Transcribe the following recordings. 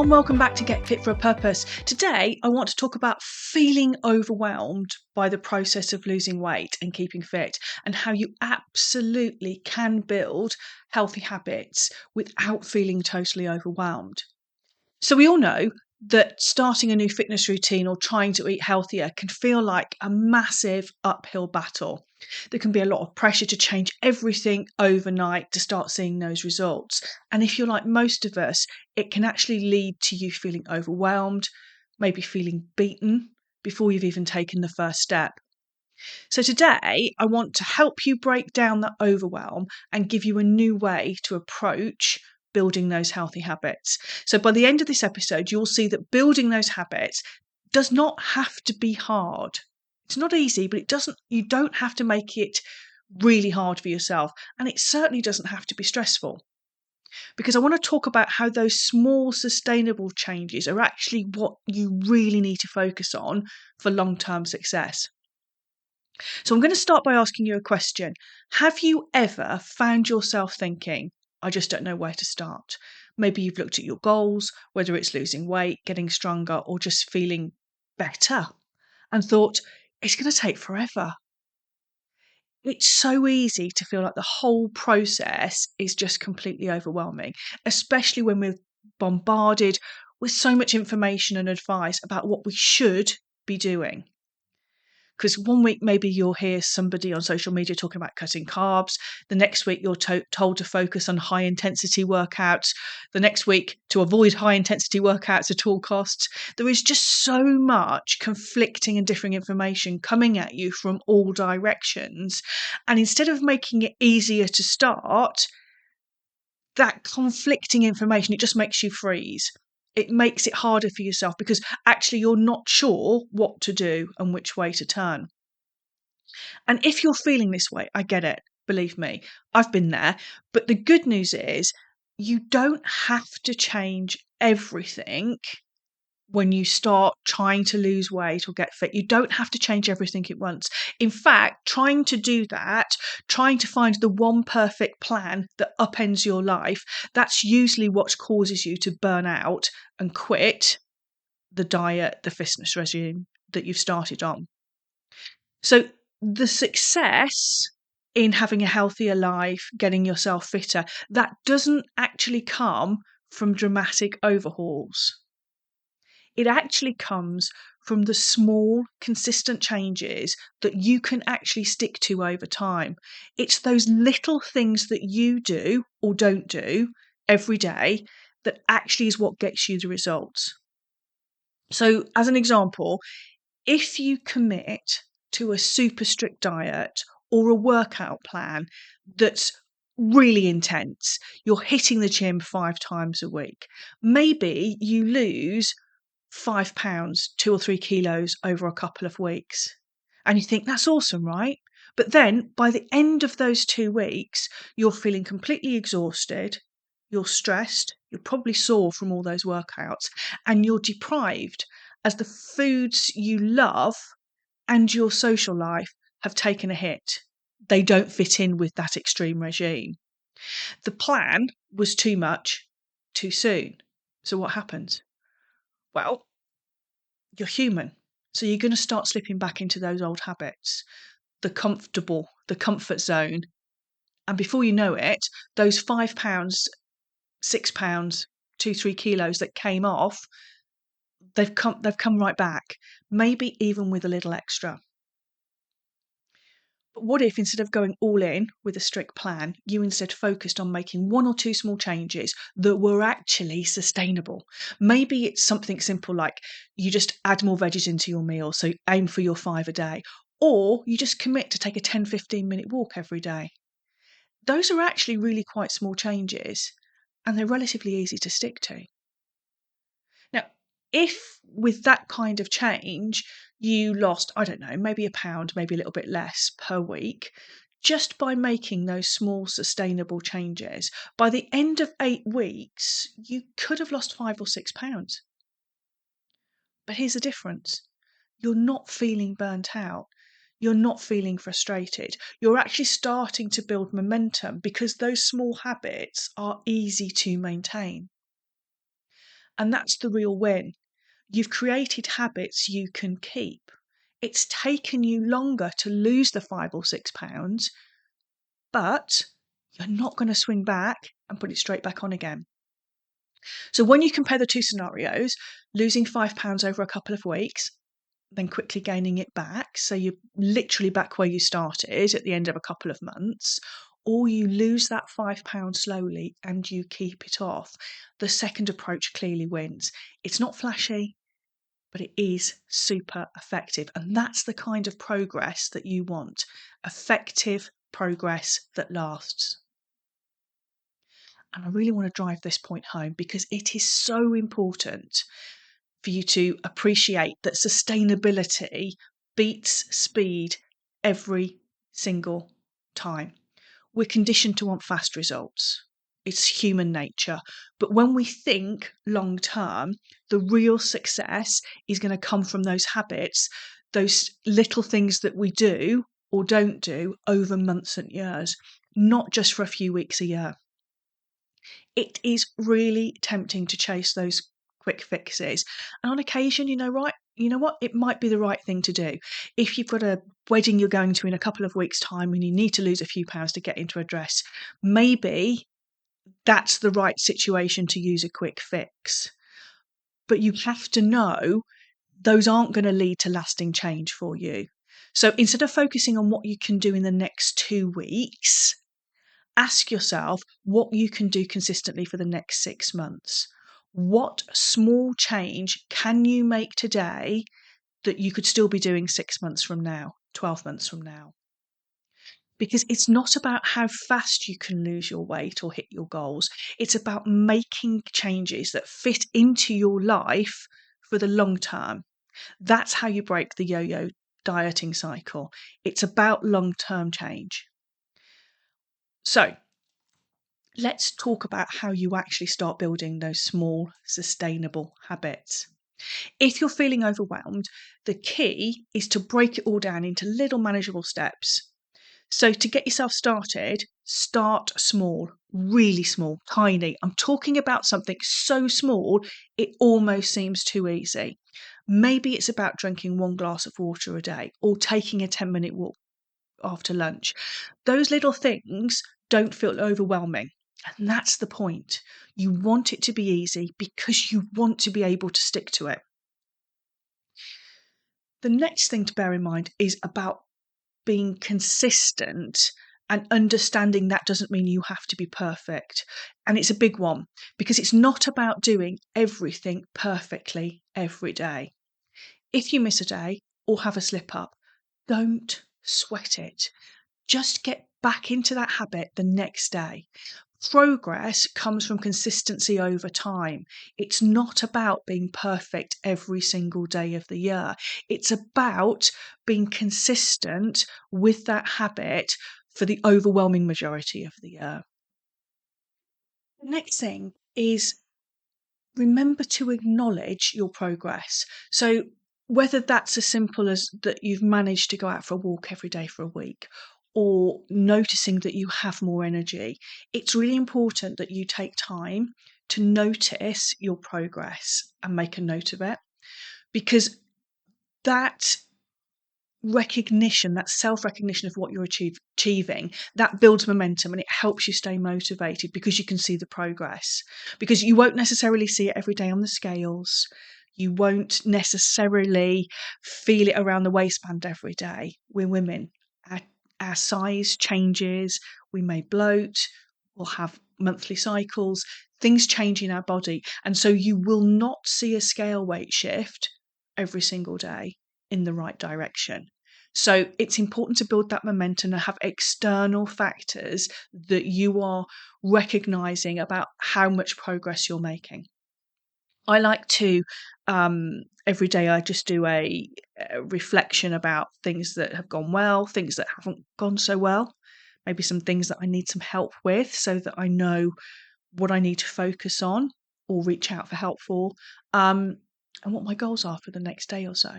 and welcome back to Get Fit for a Purpose. Today, I want to talk about feeling overwhelmed by the process of losing weight and keeping fit, and how you absolutely can build healthy habits without feeling totally overwhelmed. So we all know that starting a new fitness routine or trying to eat healthier can feel like a massive uphill battle. There can be a lot of pressure to change everything overnight to start seeing those results. And if you're like most of us, it can actually lead to you feeling overwhelmed, maybe feeling beaten before you've even taken the first step. So today, I want to help you break down that overwhelm and give you a new way to approach building those healthy habits. So by the end of this episode, you'll see that building those habits does not have to be hard. It's not easy, but you don't have to make it really hard for yourself. And it certainly doesn't have to be stressful. Because I want to talk about how those small sustainable changes are actually what you really need to focus on for long-term success. So I'm going to start by asking you a question. Have you ever found yourself thinking, I just don't know where to start? Maybe you've looked at your goals, whether it's losing weight, getting stronger, or just feeling better, and thought, it's going to take forever. It's so easy to feel like the whole process is just completely overwhelming, especially when we're bombarded with so much information and advice about what we should be doing. Because one week, maybe you'll hear somebody on social media talking about cutting carbs. The next week, you're told to focus on high intensity workouts. The next week, to avoid high intensity workouts at all costs. There is just so much conflicting and differing information coming at you from all directions. And instead of making it easier to start, that conflicting information, it just makes you freeze. It makes it harder for yourself because actually you're not sure what to do and which way to turn. And if you're feeling this way, I get it. Believe me, I've been there. But the good news is you don't have to change everything when you start trying to lose weight or get fit. You don't have to change everything at once. In fact, trying to do that, trying to find the one perfect plan that upends your life, that's usually what causes you to burn out and quit the diet, the fitness regime that you've started on. So the success in having a healthier life, getting yourself fitter, that doesn't actually come from dramatic overhauls. It actually comes from the small, consistent changes that you can actually stick to over time. It's those little things that you do or don't do every day that actually is what gets you the results. So, as an example, if you commit to a super strict diet or a workout plan that's really intense, you're hitting the gym 5 times a week, maybe you lose £5, 2 or 3 kilos over a couple of weeks. And you think, that's awesome, right? But then by the end of those 2 weeks, you're feeling completely exhausted, you're stressed, you're probably sore from all those workouts, and you're deprived as the foods you love and your social life have taken a hit. They don't fit in with that extreme regime. The plan was too much, too soon. So what happens? Well, you're human. So you're going to start slipping back into those old habits, the comfort zone. And before you know it, those £5, £6, 2, 3 kilos that came off, they've come right back, maybe even with a little extra. But what if instead of going all in with a strict plan, you instead focused on making 1 or 2 small changes that were actually sustainable? Maybe it's something simple like you just add more veggies into your meal, so aim for your 5 a day, or you just commit to take a 10-15 minute walk every day. Those are actually really quite small changes, and they're relatively easy to stick to. Now, if with that kind of change you lost, I don't know, maybe £1, maybe a little bit less per week, just by making those small sustainable changes, by the end of 8 weeks, you could have lost £5 or £6. But here's the difference. You're not feeling burnt out. You're not feeling frustrated. You're actually starting to build momentum because those small habits are easy to maintain. And that's the real win. You've created habits you can keep. It's taken you longer to lose the 5 or 6 pounds, but you're not going to swing back and put it straight back on again. So when you compare the two scenarios, losing £5 over a couple of weeks, then quickly gaining it back, so you're literally back where you started at the end of a couple of months, or you lose that £5 slowly and you keep it off, the second approach clearly wins. It's not flashy, but it is super effective. And that's the kind of progress that you want. Effective progress that lasts. And I really want to drive this point home because it is so important for you to appreciate that sustainability beats speed every single time. We're conditioned to want fast results. It's human nature. But when we think long term, the real success is going to come from those habits, those little things that we do or don't do over months and years, not just for a few weeks a year. It is really tempting to chase those quick fixes. And on occasion, you know what? It might be the right thing to do. If you've got a wedding you're going to in a couple of weeks' time and you need to lose a few pounds to get into a dress, maybe that's the right situation to use a quick fix. But you have to know those aren't going to lead to lasting change for you. So instead of focusing on what you can do in the next 2 weeks, ask yourself what you can do consistently for the next 6 months. What small change can you make today that you could still be doing 6 months from now, 12 months from now? Because it's not about how fast you can lose your weight or hit your goals. It's about making changes that fit into your life for the long term. That's how you break the yo-yo dieting cycle. It's about long-term change. So, let's talk about how you actually start building those small, sustainable habits. If you're feeling overwhelmed, the key is to break it all down into little manageable steps. So, to get yourself started, start small, really small, tiny. I'm talking about something so small, it almost seems too easy. Maybe it's about drinking 1 glass of water a day or taking a 10-minute walk after lunch. Those little things don't feel overwhelming. And that's the point. You want it to be easy because you want to be able to stick to it. The next thing to bear in mind is about being consistent and understanding that doesn't mean you have to be perfect. And it's a big one because it's not about doing everything perfectly every day. If you miss a day or have a slip up, don't sweat it. Just get back into that habit the next day. Progress comes from consistency over time. It's not about being perfect every single day of the year. It's about being consistent with that habit for the overwhelming majority of the year. The next thing is remember to acknowledge your progress. So whether that's as simple as that you've managed to go out for a walk every day for a week, or noticing that you have more energy, it's really important that you take time to notice your progress and make a note of it, because that recognition, that self-recognition of what you're achieving, that builds momentum and it helps you stay motivated because you can see the progress. Because you won't necessarily see it every day on the scales. You won't necessarily feel it around the waistband every day. We're women. Our size changes. We may bloat. We'll have monthly cycles. Things change in our body. And so you will not see a scale weight shift every single day in the right direction. So it's important to build that momentum and have external factors that you are recognizing about how much progress you're making. I like to, every day I just do a reflection about things that have gone well, things that haven't gone so well, maybe some things that I need some help with so that I know what I need to focus on or reach out for help for, and what my goals are for the next day or so.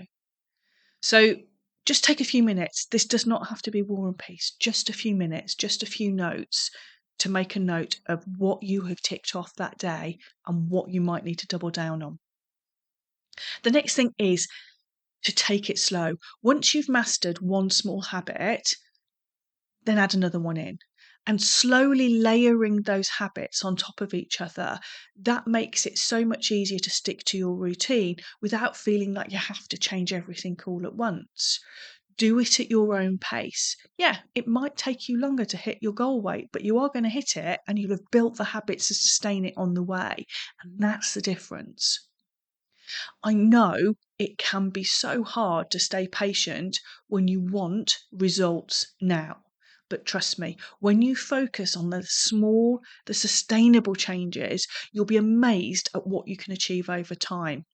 So just take a few minutes. This does not have to be War and Peace. Just a few minutes, just a few notes to make a note of what you have ticked off that day and what you might need to double down on. The next thing is to take it slow. Once you've mastered one small habit, then add another one in. And slowly layering those habits on top of each other, that makes it so much easier to stick to your routine without feeling like you have to change everything all at once. Do it at your own pace. Yeah, it might take you longer to hit your goal weight, but you are going to hit it and you'll have built the habits to sustain it on the way. And that's the difference. I know it can be so hard to stay patient when you want results now. But trust me, when you focus on the small, the sustainable changes, you'll be amazed at what you can achieve over time.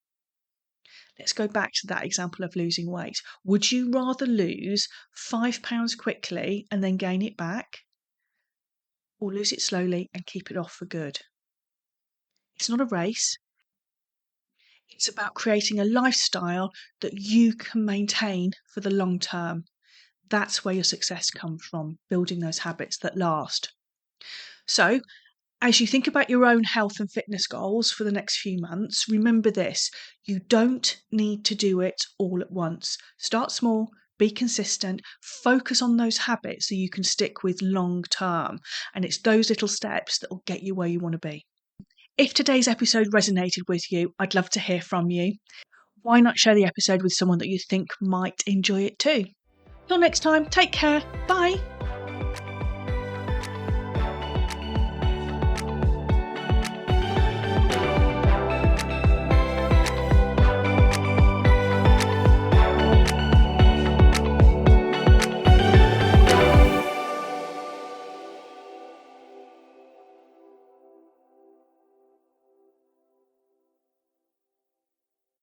Let's go back to that example of losing weight. Would you rather lose £5 quickly and then gain it back, or lose it slowly and keep it off for good? It's not a race. It's about creating a lifestyle that you can maintain for the long term. That's where your success comes from, building those habits that last. So, as you think about your own health and fitness goals for the next few months, remember this: you don't need to do it all at once. Start small, be consistent, focus on those habits so you can stick with long term. And it's those little steps that will get you where you want to be. If today's episode resonated with you, I'd love to hear from you. Why not share the episode with someone that you think might enjoy it too? Till next time, take care. Bye.